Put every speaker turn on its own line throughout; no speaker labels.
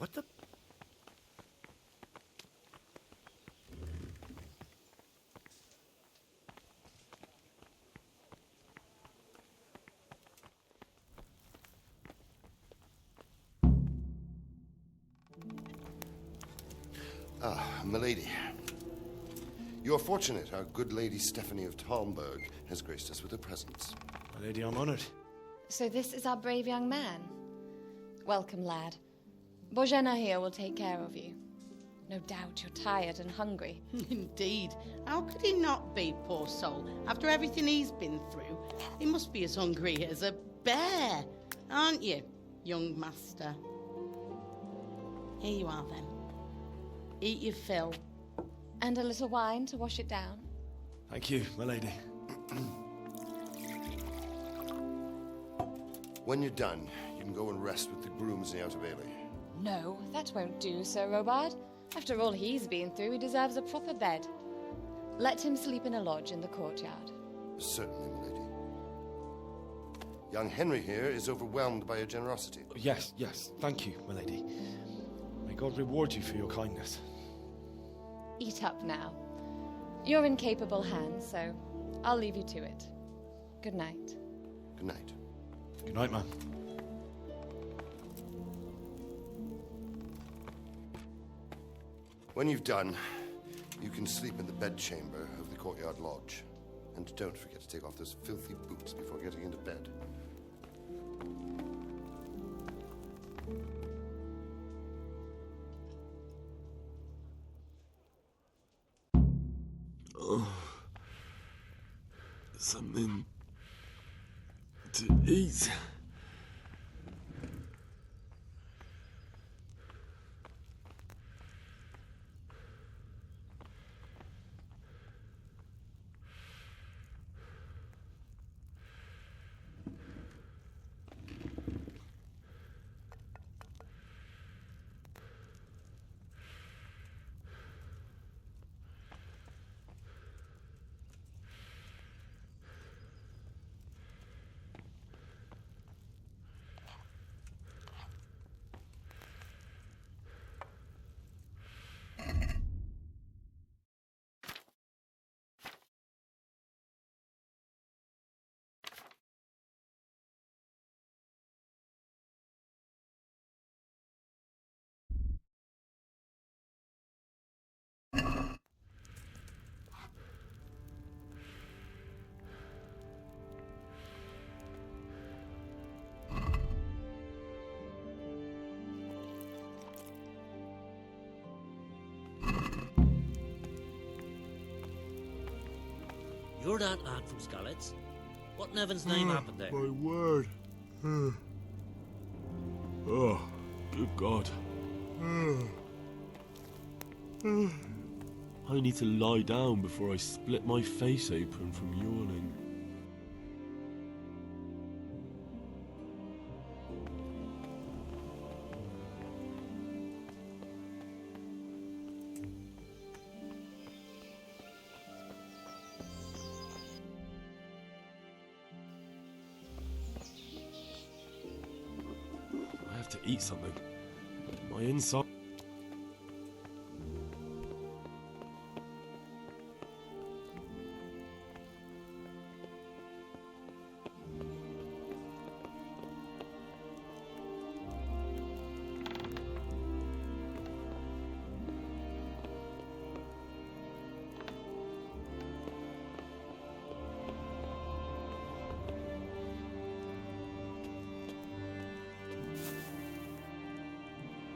What the...
Ah, milady. You are fortunate our good lady Stephanie of Talmberg has graced us with her presence.
My lady, I'm honored.
So this is our brave young man. Welcome, lad. Bojena here will take care of you. No doubt you're tired and hungry.
Indeed. How could he not be, poor soul? After everything he's been through, he must be as hungry as a bear, aren't you, young master? Here you are, then. Eat your fill.
And a little wine to wash it down.
Thank you, my lady.
When you're done, you can go and rest with the grooms in the Outer Bailey.
No, that won't do, Sir Robard. After all he's been through, he deserves a proper bed. Let him sleep in a lodge in the courtyard.
Certainly, milady. Young Henry here is overwhelmed by your generosity.
Yes, thank you, my lady. May God reward you for your kindness.
Eat up now. You're in capable hands, so I'll leave you to it. Good night.
Good night.
Good night, man.
When you've done, you can sleep in the bedchamber of the courtyard lodge. And don't forget to take off those filthy boots before getting into bed.
Something to eat.
You're that lad from Scarlet's? What in heaven's name happened there?
My word. Oh, good God. I need to lie down before I split my face open from yawning. I have to eat something. My inside...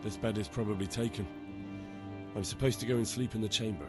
This bed is probably taken. I'm supposed to go and sleep in the chamber.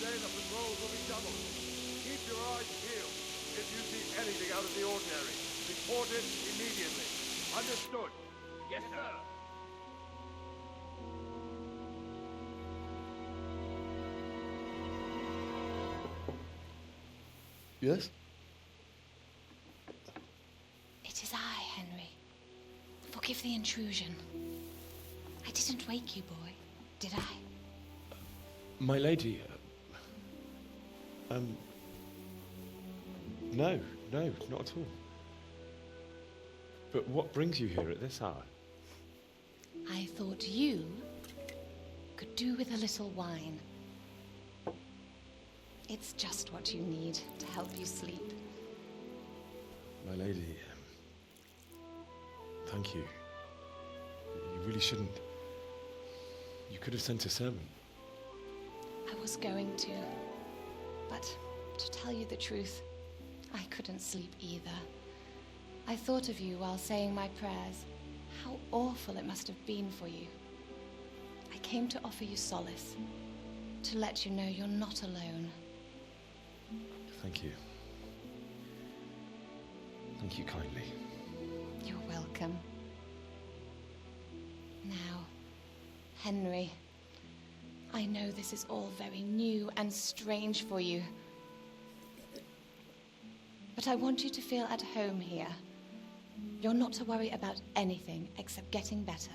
Today the patrols will be doubled. Keep your eyes peeled. If you see anything out of the ordinary, report it immediately. Understood? Yes, sir.
Yes?
It is I, Henry. Forgive the intrusion. I didn't wake you, boy, did I?
My lady, no, not at all. But what brings you here at this hour?
I thought you could do with a little wine. It's just what you need to help you sleep.
My lady, thank you. You really shouldn't. You could have sent a sermon.
I was going to, but to tell you the truth, I couldn't sleep either. I thought of you while saying my prayers. How awful it must have been for you. I came to offer you solace, to let you know you're not alone.
Thank you. Thank you kindly.
You're welcome. Now, Henry, I know this is all very new and strange for you, but I want you to feel at home here. You're not to worry about anything except getting better.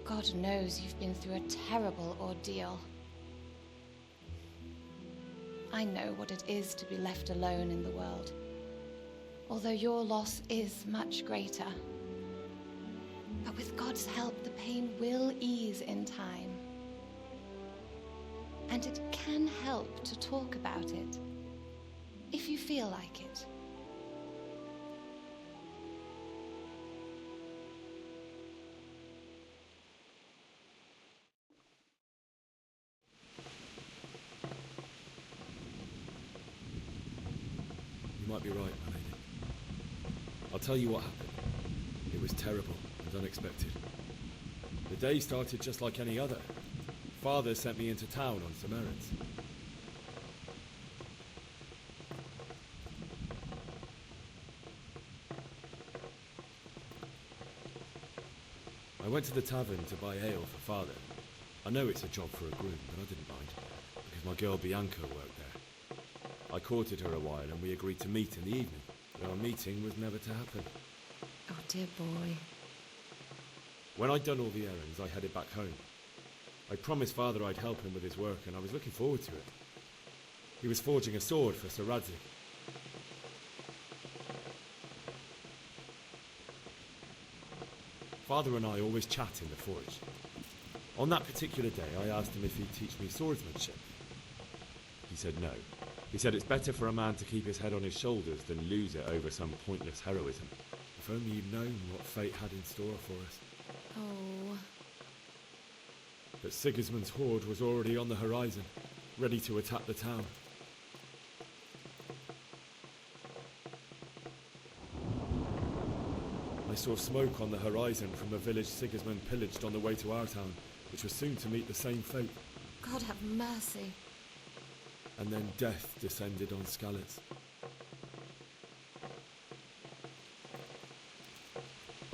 God knows you've been through a terrible ordeal. I know what it is to be left alone in the world, although your loss is much greater. But with God's help, the pain will ease in time. And it can help to talk about it, if you feel like it.
You might be right, my lady. I'll tell you what happened. It was terrible and unexpected. The day started just like any other. Father sent me into town on some errands. I went to the tavern to buy ale for Father. I know it's a job for a groom, but I didn't mind, because my girl Bianca worked there. I courted her a while and we agreed to meet in the evening, but our meeting was never to happen.
Oh, dear boy.
When I'd done all the errands, I headed back home. I promised Father I'd help him with his work, and I was looking forward to it. He was forging a sword for Sir Radzik. Father and I always chat in the forge. On that particular day, I asked him if he'd teach me swordsmanship. He said no. He said it's better for a man to keep his head on his shoulders than lose it over some pointless heroism. If only you'd known what fate had in store for us.
Oh.
But Sigismund's horde was already on the horizon, ready to attack the town. I saw smoke on the horizon from a village Sigismund pillaged on the way to our town, which was soon to meet the same fate.
God have mercy.
And then death descended on Skalitz.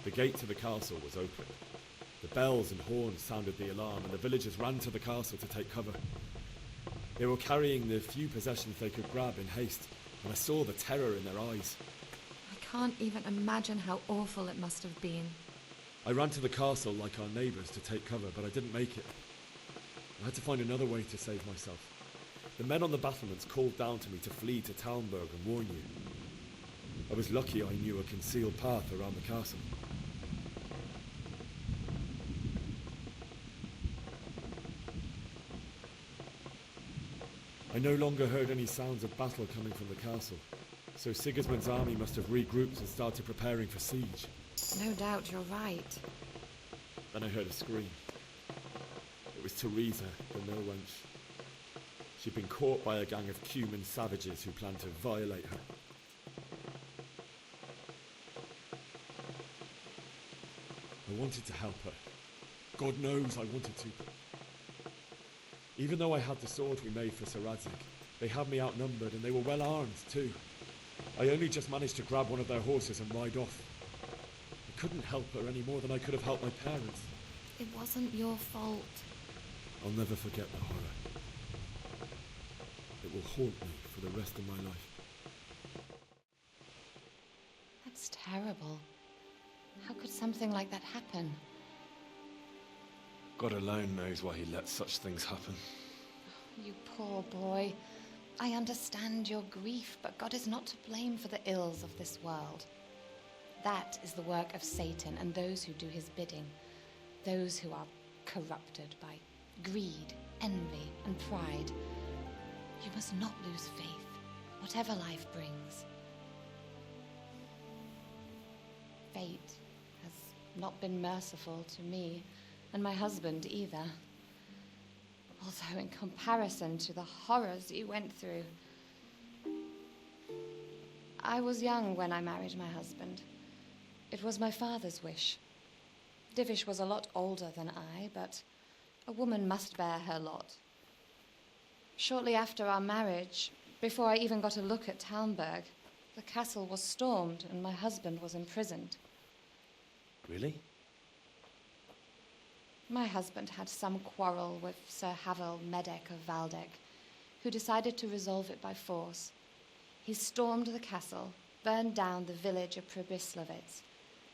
The gate to the castle was open. The bells and horns sounded the alarm, and the villagers ran to the castle to take cover. They were carrying the few possessions they could grab in haste, and I saw the terror in their eyes.
I can't even imagine how awful it must have been.
I ran to the castle like our neighbours to take cover, but I didn't make it. I had to find another way to save myself. The men on the battlements called down to me to flee to Talmberg and warn you. I was lucky I knew a concealed path around the castle. I no longer heard any sounds of battle coming from the castle, so Sigismund's army must have regrouped and started preparing for siege.
No doubt you're right.
Then I heard a scream. It was Teresa, the mill wench. She'd been caught by a gang of Cuman savages who planned to violate her. I wanted to help her. God knows I wanted to. Even though I had the sword we made for Sir Radzig, they had me outnumbered and they were well armed too. I only just managed to grab one of their horses and ride off. I couldn't help her any more than I could have helped my parents.
It wasn't your fault.
I'll never forget the horror. It will haunt me for the rest of my life.
That's terrible. How could something like that happen?
God alone knows why he lets such things happen.
You poor boy. I understand your grief, but God is not to blame for the ills of this world. That is the work of Satan and those who do his bidding. Those who are corrupted by greed, envy, and pride. You must not lose faith, whatever life brings. Fate has not been merciful to me, and my husband either. Although in comparison to the horrors you went through. I was young when I married my husband. It was my father's wish. Divish was a lot older than I, but a woman must bear her lot. Shortly after our marriage, before I even got a look at Talmberg, the castle was stormed and my husband was imprisoned.
Really?
My husband had some quarrel with Sir Havel Medek of Valdek, who decided to resolve it by force. He stormed the castle, burned down the village of Pribyslavitz,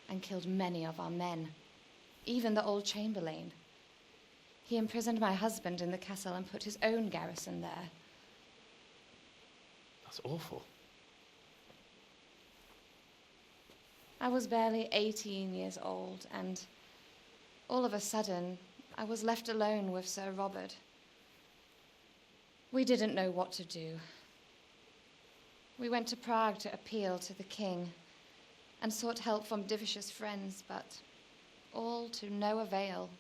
and killed many of our men, even the old chamberlain. He imprisoned my husband in the castle and put his own garrison there.
That's awful.
I was barely 18 years old, and all of a sudden, I was left alone with Sir Robert. We didn't know what to do. We went to Prague to appeal to the king and sought help from Divish's friends, but all to no avail.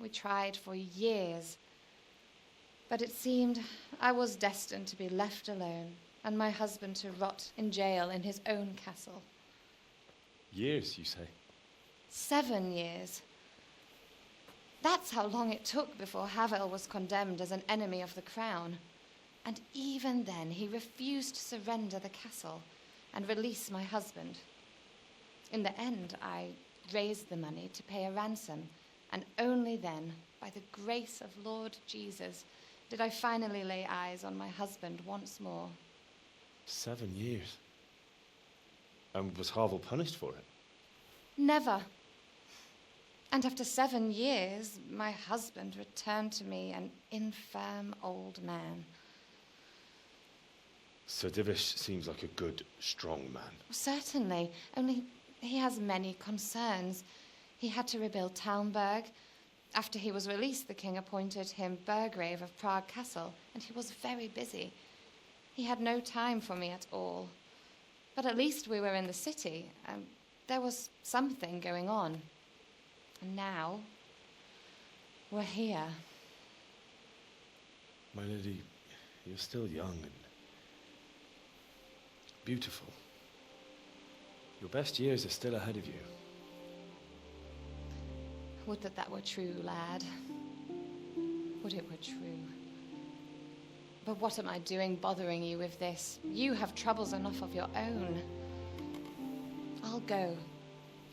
We tried for years, but it seemed I was destined to be left alone and my husband to rot in jail in his own castle.
Years, you say?
7 years. That's how long it took before Havel was condemned as an enemy of the crown. And even then, he refused to surrender the castle and release my husband. In the end, I raised the money to pay a ransom, and only then, by the grace of Lord Jesus, did I finally lay eyes on my husband once more.
7 years? And was Havel punished for it?
Never. And after 7 years, my husband returned to me an infirm old man.
Sir Divish seems like a good, strong man.
Certainly, only he has many concerns. He had to rebuild Talmberg. After he was released, the king appointed him Burgrave of Prague Castle, and he was very busy. He had no time for me at all. But at least we were in the city, and there was something going on. And now, we're here.
My lady, you're still young and beautiful. Your best years are still ahead of you.
Would that that were true, lad. Would it were true. But what am I doing bothering you with this? You have troubles enough of your own. I'll go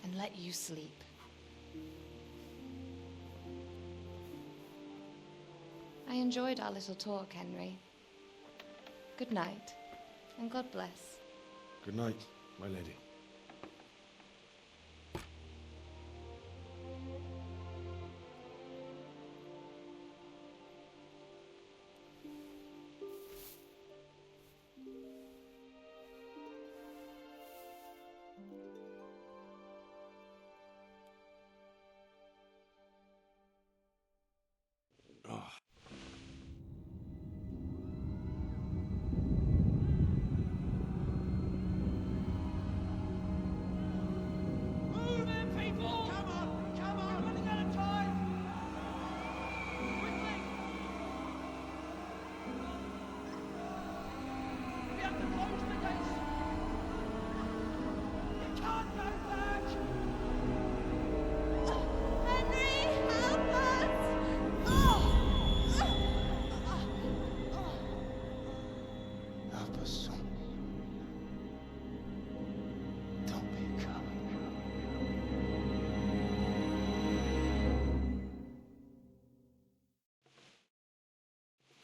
and let you sleep. I enjoyed our little talk, Henry. Good night, and God bless.
Good night, my lady.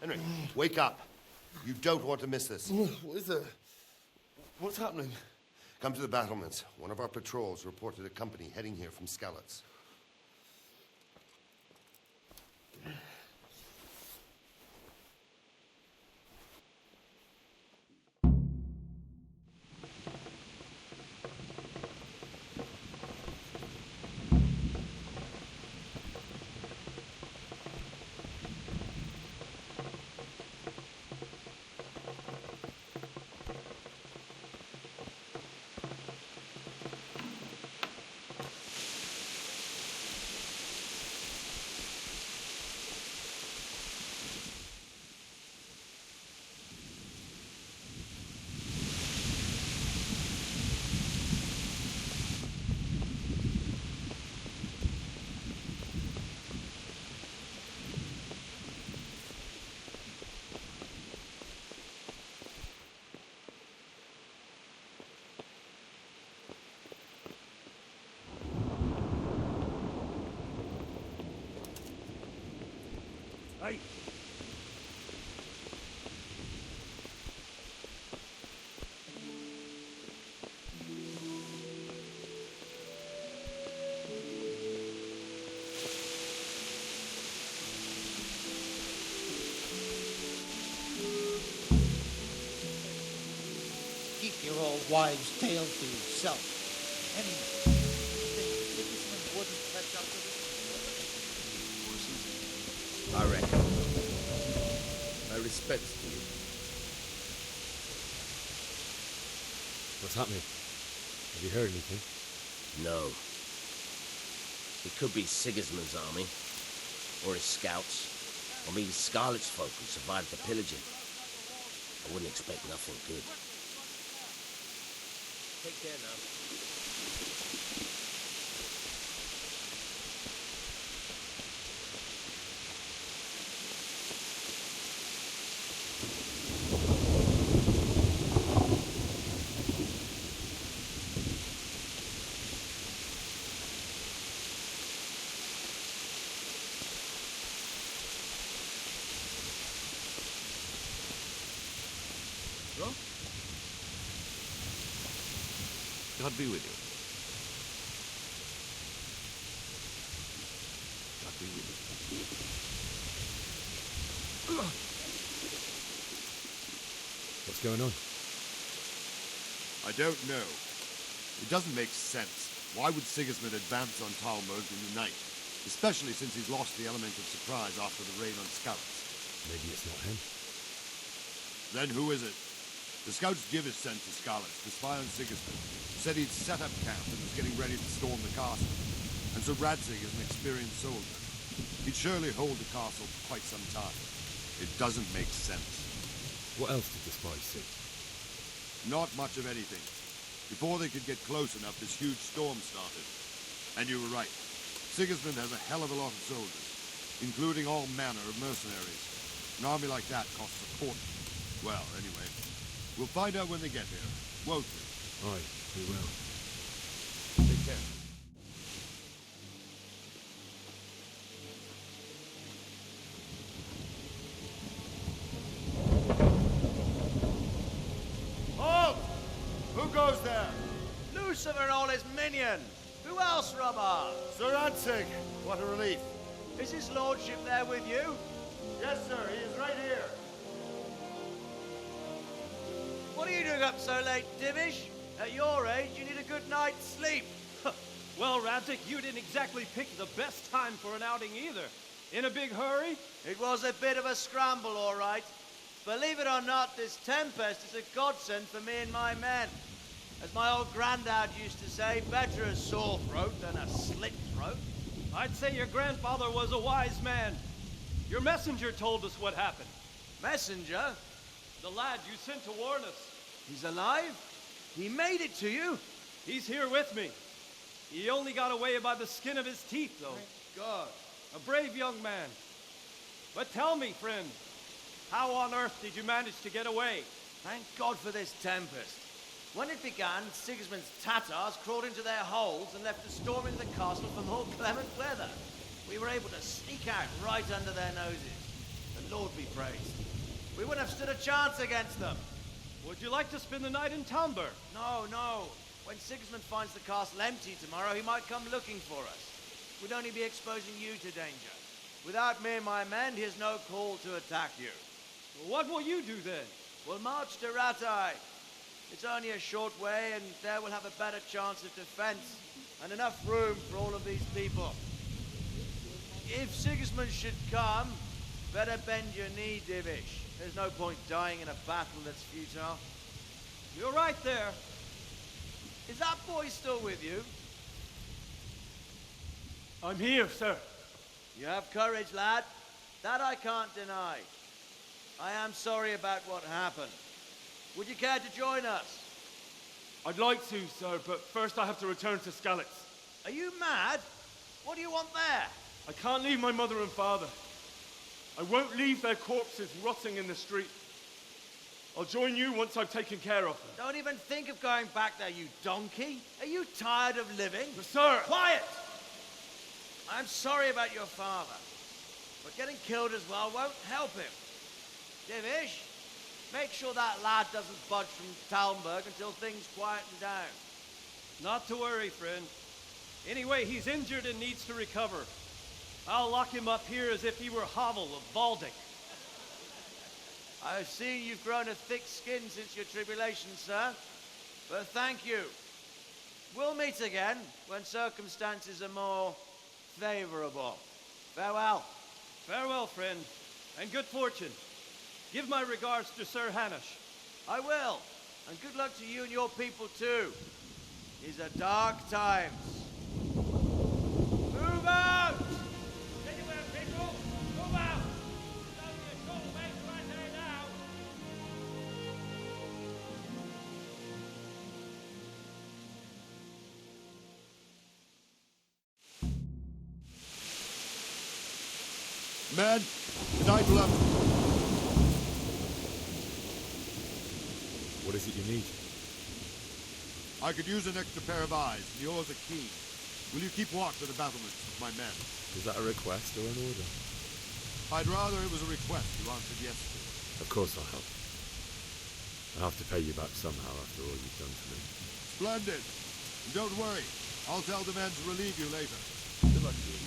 Henry, wake up. You don't want to miss this.
What is it? What's happening?
Come to the battlements. One of our patrols reported a company heading here from Skalitz.
Hey!
Keep your old wives' tale to yourself. Anyway, Sigismund wouldn't catch up with us.
I reckon. My respects to you.
What's happening? Have you heard anything?
No. It could be Sigismund's army, or his scouts, or maybe Scarlet's folk who survived the pillaging. I wouldn't expect nothing good. Take care now.
God be with you. God be with you.
What's going on?
I don't know. It doesn't make sense. Why would Sigismund advance on Talmberg in the night? Especially since he's lost the element of surprise after the raid on Skalitz.
Maybe it's not him.
Then who is it? The scouts Givis sent to Skalitz to spy on Sigismund said he'd set up camp and was getting ready to storm the castle. And so Radzig is an experienced soldier. He'd surely hold the castle for quite some time. It doesn't make sense.
What else did the spies see?
Not much of anything. Before they could get close enough, this huge storm started. And you were right. Sigismund has a hell of a lot of soldiers, including all manner of mercenaries. An army like that costs a fortune. Well, anyway, we'll find out when they get here, won't we?
Aye, we will.
Take care.
Halt! Who goes there?
Lucifer and all his minions. Who else, Robber?
Sir Radzig, what a relief.
Is his lordship there with you?
Yes, sir. He is right here.
What are you doing up so late, Dimish? At your age, you need a good night's sleep.
Well, Radzig, you didn't exactly pick the best time for an outing either. In a big hurry?
It was a bit of a scramble, all right. Believe it or not, this tempest is a godsend for me and my men. As my old granddad used to say, better a sore throat than a slit throat.
I'd say your grandfather was a wise man. Your messenger told us what happened.
Messenger?
The lad you sent to warn us.
He's alive? He made it to you?
He's here with me. He only got away by the skin of his teeth, though.
Thank God.
A brave young man. But tell me, friend, how on earth did you manage to get away?
Thank God for this tempest. When it began, Sigismund's Tatars crawled into their holes and left us storming the castle for more clement weather. We were able to sneak out right under their noses. The Lord be praised. We wouldn't have stood a chance against them.
Would you like to spend the night in Talmberg?
No, no. When Sigismund finds the castle empty tomorrow, he might come looking for us. We'd only be exposing you to danger. Without me and my men, he has no call to attack you.
Well, what will you do then?
We'll march to Ratai. It's only a short way, and there we'll have a better chance of defense, and enough room for all of these people. If Sigismund should come, better bend your knee, Divish. There's no point dying in a battle that's futile.
You're right there.
Is that boy still with you?
I'm here, sir.
You have courage, lad. That I can't deny. I am sorry about what happened. Would you care to join us?
I'd like to, sir, but first I have to return to Skalitz.
Are you mad? What do you want there?
I can't leave my mother and father. I won't leave their corpses rotting in the street. I'll join you once I've taken care of them.
Don't even think of going back there, you donkey. Are you tired of living?
But sir!
Quiet! I'm sorry about your father, but getting killed as well won't help him. Divish, make sure that lad doesn't budge from Talmberg until things quieten down.
Not to worry, friend. Anyway, he's injured and needs to recover. I'll lock him up here as if he were Havel of Baldic.
I've seen you've grown a thick skin since your tribulation, sir. But thank you. We'll meet again when circumstances are more favorable. Farewell.
Farewell, friend, and good fortune. Give my regards to Sir Hanush.
I will. And good luck to you and your people, too. These are dark times. Move out!
Anywhere, people! Move out! It's only a short way to Ratai now.
Men, tonight we'll have...
What is it you need?
I could use an extra pair of eyes. Yours are keen. Will you keep watch at the battlements with my men?
Is that a request or an order?
I'd rather it was a request you answered yes to.
Of course I'll help. I'll have to pay you back somehow after all you've done for me.
Splendid. And don't worry. I'll tell the men to relieve you later.
Good luck to you.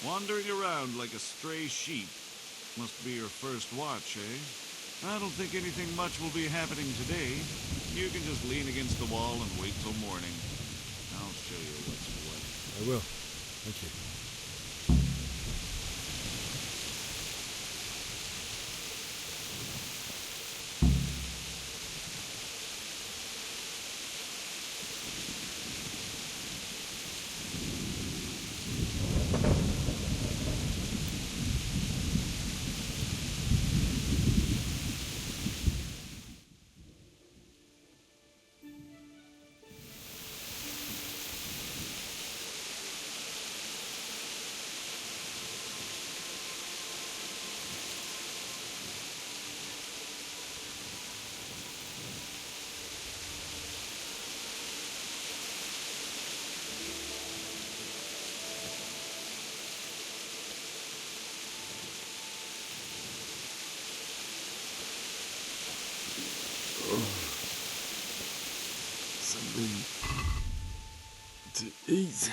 Wandering around like a stray sheep. Must be your first watch, eh? I don't think anything much will be happening today. You can just lean against the wall and wait till morning. I'll show you what's what.
I will. Thank you.
Something to eat.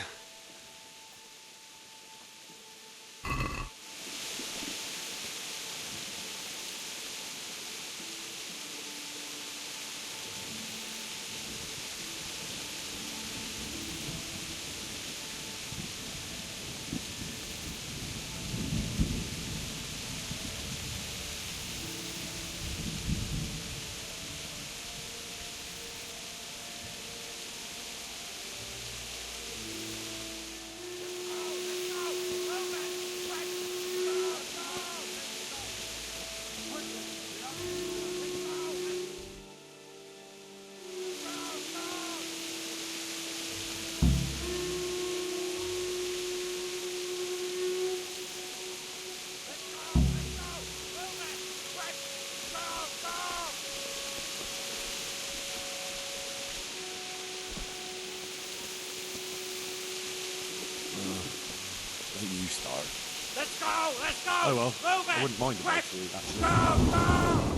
you start.
Let's go! Let's go!
Oh well,
Move it!
I wouldn't mind
Quick!
about you, actually.
Go! Go!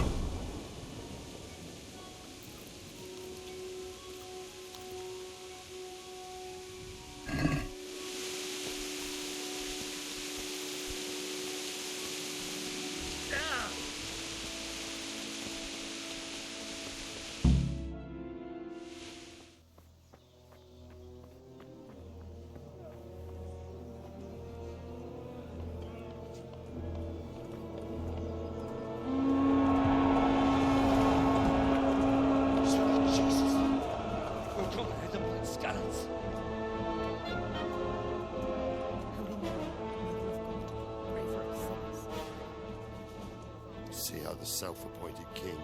See how the self-appointed king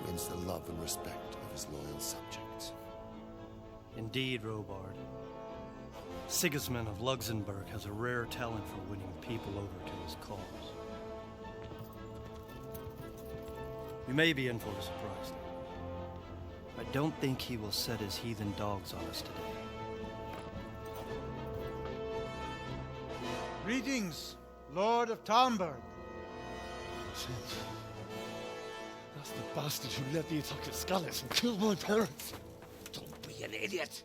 wins the love and respect of his loyal subjects.
Indeed, Robard. Sigismund of Luxembourg has a rare talent for winning people over to his cause. We may be in for a surprise, though. I don't think he will set his heathen dogs on us today.
Greetings, Lord of Talmberg.
That's the bastard who led the attack at Scarlet and killed my parents.
Don't be an idiot.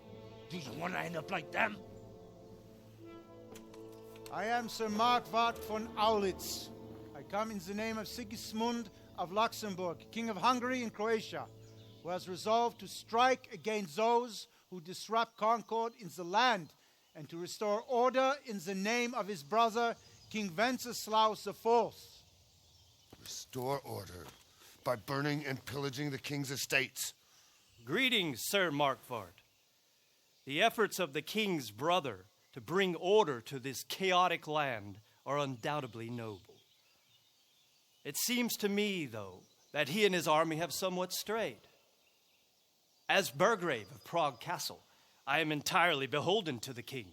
Do you want to end up like them?
I am Sir Markwart von Aulitz. I come in the name of Sigismund of Luxembourg, King of Hungary and Croatia, who has resolved to strike against those who disrupt concord in the land and to restore order in the name of his brother, King Wenceslaus IV.
Restore order by burning and pillaging the king's estates.
Greetings, Sir Markwart. The efforts of the king's brother to bring order to this chaotic land are undoubtedly noble. It seems to me, though, that he and his army have somewhat strayed. As Burgrave of Prague Castle, I am entirely beholden to the king,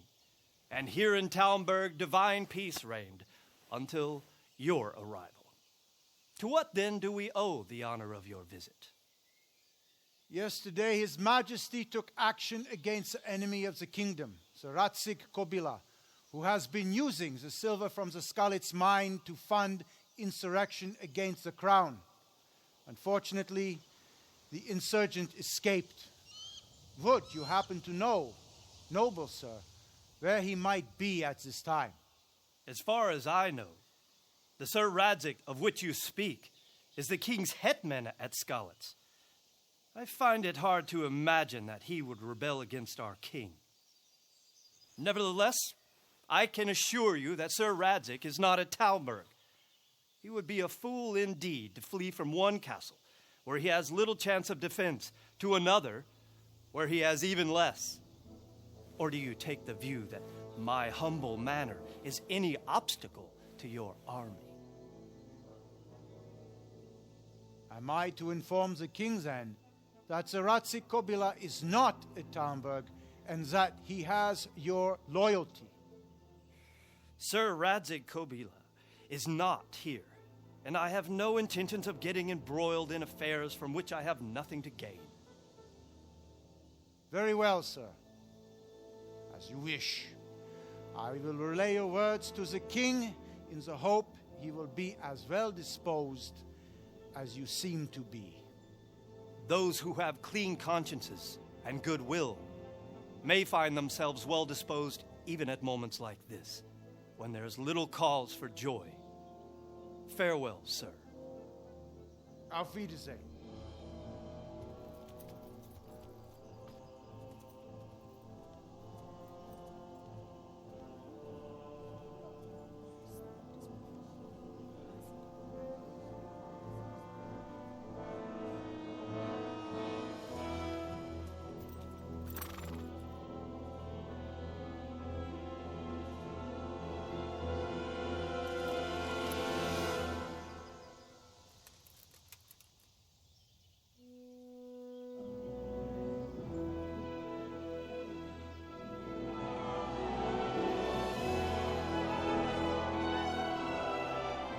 and here in Talmberg divine peace reigned until your arrival. To what then do we owe the honor of your visit?
Yesterday, His Majesty took action against the enemy of the kingdom, Sir Radzig Kobyla, who has been using the silver from the Skalitz mine to fund insurrection against the crown. Unfortunately, the insurgent escaped. Would you happen to know, noble sir, where he might be at this time?
As far as I know, the Sir Radzig of which you speak is the king's hetman at Skalitz. I find it hard to imagine that he would rebel against our king. Nevertheless, I can assure you that Sir Radzig is not at Talmberg. He would be a fool indeed to flee from one castle where he has little chance of defense to another where he has even less. Or do you take the view that my humble manner is any obstacle to your army?
Am I to inform the king then that Sir Radzig Kobyla is not at Talmberg and that he has your loyalty?
Sir Radzig Kobyla is not here, and I have no intentions of getting embroiled in affairs from which I have nothing to gain.
Very well, sir. As you wish. I will relay your words to the king in the hope he will be as well disposed as you seem to be.
Those who have clean consciences and goodwill may find themselves well disposed even at moments like this, when there is little cause for joy. Farewell, sir.
Auf Wiedersehen.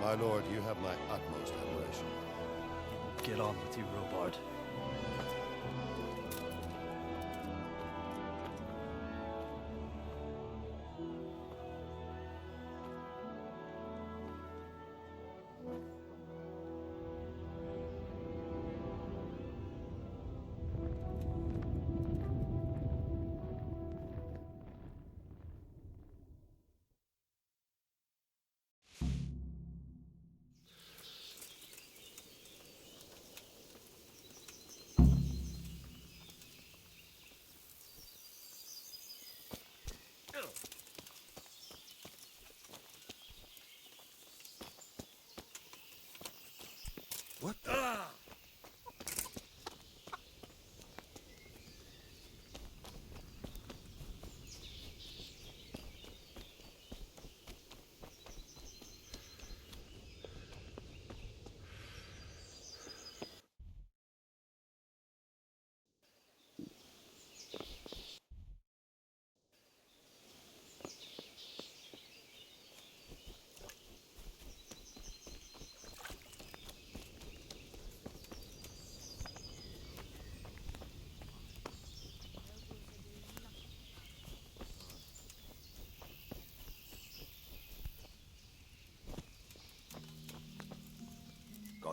My lord, you have my utmost admiration.
Get on with you, Robard.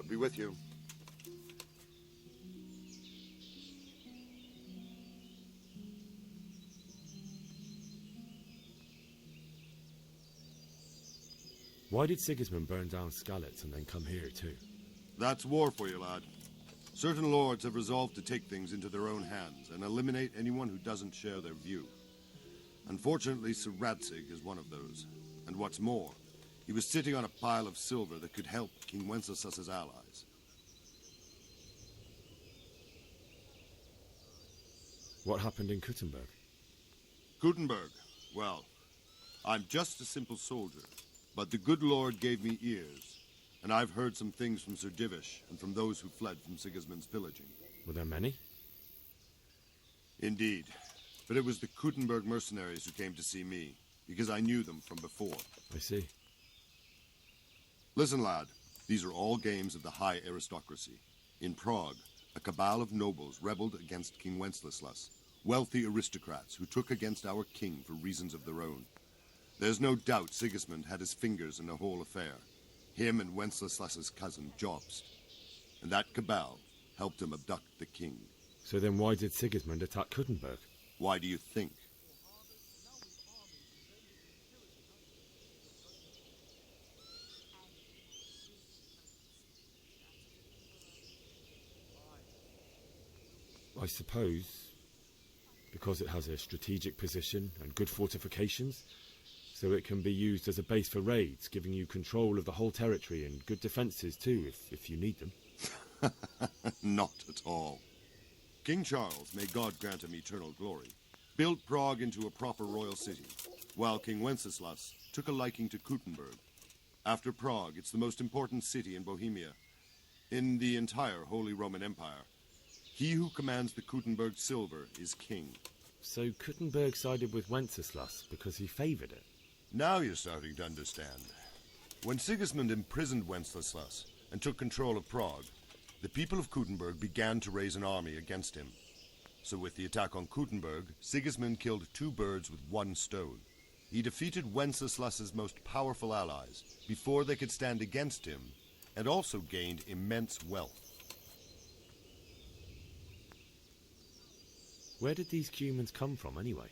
God be with you.
Why did Sigismund burn down Skalitz and then come here too?
That's war for you, lad. Certain lords have resolved to take things into their own hands and eliminate anyone who doesn't share their view. Unfortunately, Sir Radzig is one of those. And what's more, he was sitting on a pile of silver that could help King Wenceslas's allies.
What happened in Kuttenberg?
Kuttenberg? Well, I'm just a simple soldier, but the good Lord gave me ears, and I've heard some things from Sir Divish and from those who fled from Sigismund's pillaging.
Were there many?
Indeed, but it was the Kuttenberg mercenaries who came to see me, because I knew them from before.
I see.
Listen, lad, these are all games of the high aristocracy. In Prague, a cabal of nobles rebelled against King Wenceslas, wealthy aristocrats who took against our king for reasons of their own. There's no doubt Sigismund had his fingers in the whole affair. Him and Wenceslas's cousin Jobst. And that cabal helped him abduct the king.
So then why did Sigismund attack Kuttenberg?
Why do you think?
I suppose because it has a strategic position and good fortifications, so it can be used as a base for raids, giving you control of the whole territory and good defences too, if you need them.
Not at all. King Charles, may God grant him eternal glory, built Prague into a proper royal city, while King Wenceslas took a liking to Kuttenberg. After Prague, it's the most important city in Bohemia, in the entire Holy Roman Empire. He who commands the Kuttenberg silver is king.
So Kuttenberg sided with Wenceslas because he favoured it?
Now you're starting to understand. When Sigismund imprisoned Wenceslas and took control of Prague, the people of Kuttenberg began to raise an army against him. So with the attack on Kuttenberg, Sigismund killed two birds with one stone. He defeated Wenceslas's most powerful allies before they could stand against him, and also gained immense wealth.
Where did these Cumans come from, anyway?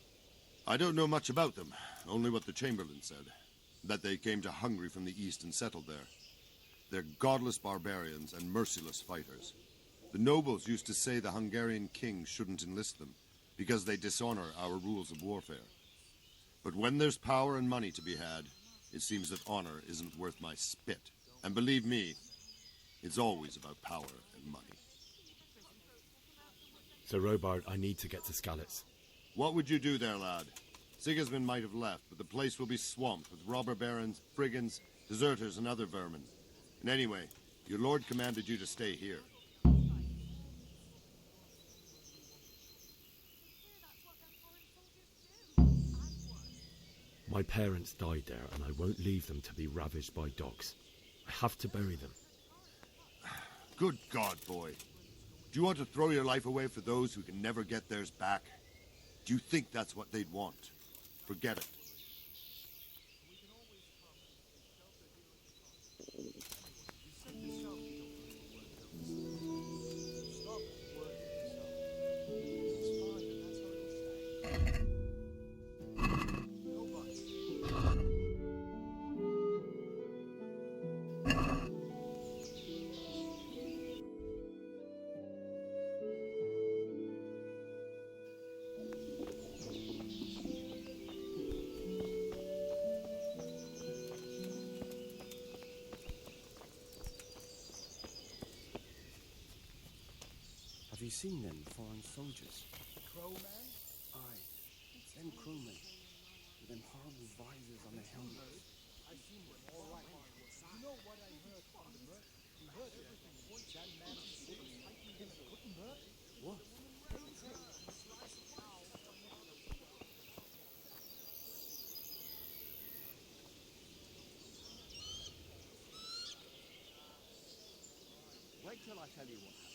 I don't know much about them, only what the Chamberlain said. That they came to Hungary from the east and settled there. They're godless barbarians and merciless fighters. The nobles used to say the Hungarian king shouldn't enlist them, because they dishonor our rules of warfare. But when there's power and money to be had, it seems that honor isn't worth my spit. And believe me, it's always about power and money.
So, Robard, I need to get to Skalitz.
What would you do there, lad? Sigismund might have left, but the place will be swamped with robber barons, brigands, deserters, and other vermin. And anyway, your lord commanded you to stay here.
My parents died there, and I won't leave them to be ravaged by dogs. I have to bury them.
Good God, boy. Do you want to throw your life away for those who can never get theirs back? Do you think that's what they'd want? Forget it.
Have you seen them foreign soldiers?
Crowmen?
Aye, it's them crowmen, with them horrible visors on their helmets.
I've seen them, all right. You know what I heard from the merc? We heard everything. That man was fighting against Kuttenberg?
What?
Wait till I tell you what happened.